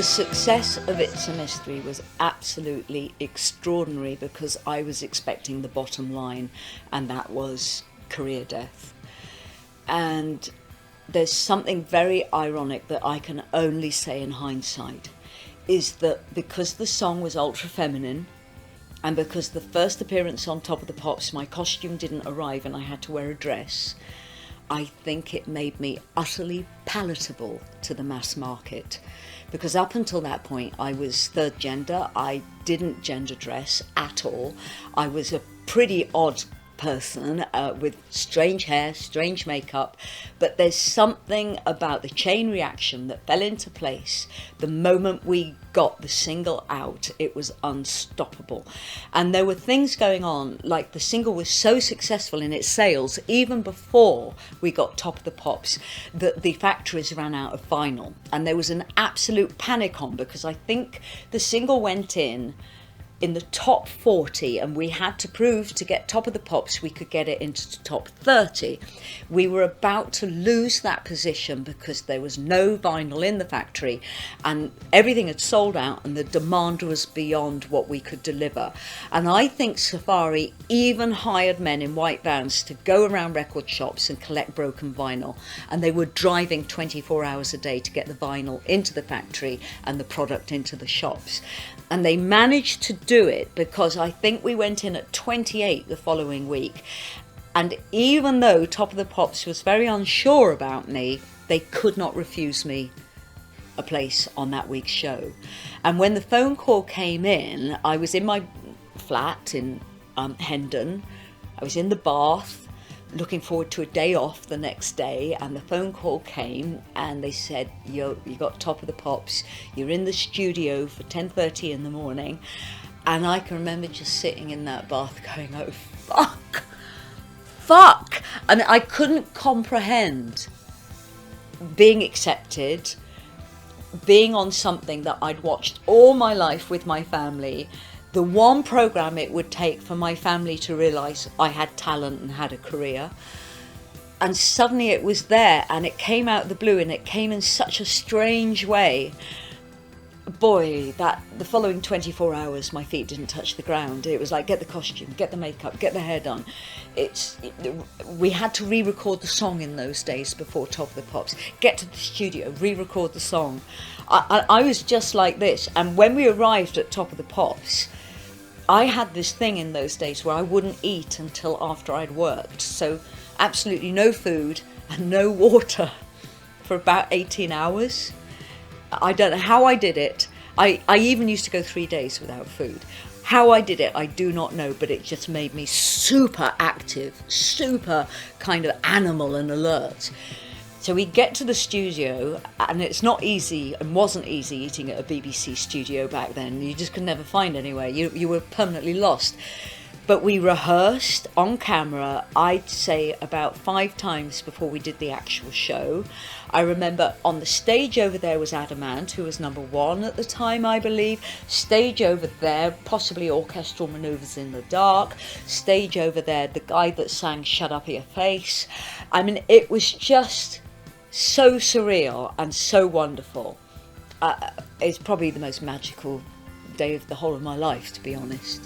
success of It's a Mystery was absolutely extraordinary because I was expecting the bottom line, and that was career death. And there's something very ironic that I can only say in hindsight, is that because the song was ultra feminine, and because the first appearance on Top of the Pops, my costume didn't arrive and I had to wear a dress, I think it made me utterly palatable to the mass market. Because up until that point, I was third gender. I didn't gender dress at all. I was a pretty odd person with strange hair, strange makeup, but there's something about the chain reaction that fell into place the moment we got the single out. It was unstoppable, and there were things going on, like the single was so successful in its sales even before we got Top of the Pops that the factories ran out of vinyl, and there was an absolute panic on, because I think the single went in the top 40, and we had to prove to get Top of the Pops we could get it into the top 30. We were about to lose that position because there was no vinyl in the factory and everything had sold out, and the demand was beyond what we could deliver. And I think Safari even hired men in white vans to go around record shops and collect broken vinyl, and they were driving 24 hours a day to get the vinyl into the factory and the product into the shops. And they managed to do it because I think we went in at 28 the following week. And even though Top of the Pops was very unsure about me, they could not refuse me a place on that week's show. And when the phone call came in, I was in my flat in Hendon. I was in the bath, looking forward to a day off the next day, and the phone call came and they said, you got Top of the Pops, you're in the studio for 10:30 in the morning. And I can remember just sitting in that bath going, oh fuck, and I couldn't comprehend being accepted, being on something that I'd watched all my life with my family, the one program it would take for my family to realise I had talent and had a career. And suddenly it was there, and it came out of the blue, and it came in such a strange way. Boy, that the following 24 hours my feet didn't touch the ground. It was like, get the costume, get the makeup, get the hair done. We had to re-record the song in those days before Top of the Pops. Get to the studio, re-record the song. I was just like this. And when we arrived at Top of the Pops, I had this thing in those days where I wouldn't eat until after I'd worked. So absolutely no food and no water for about 18 hours. I don't know how I did it. I even used to go 3 days without food. How I did it, I do not know, but it just made me super active, super kind of animal and alert. So we get to the studio, and it's not easy, and wasn't easy eating at a BBC studio back then. You just could never find anywhere. You were permanently lost. But we rehearsed on camera, I'd say about 5 times before we did the actual show. I remember on the stage over there was Adamant, who was number 1 at the time, I believe. Stage over there, possibly Orchestral Manoeuvres in the Dark. Stage over there, the guy that sang Shut Up Your Face. I mean, it was just so surreal and so wonderful. It's probably the most magical day of the whole of my life, to be honest.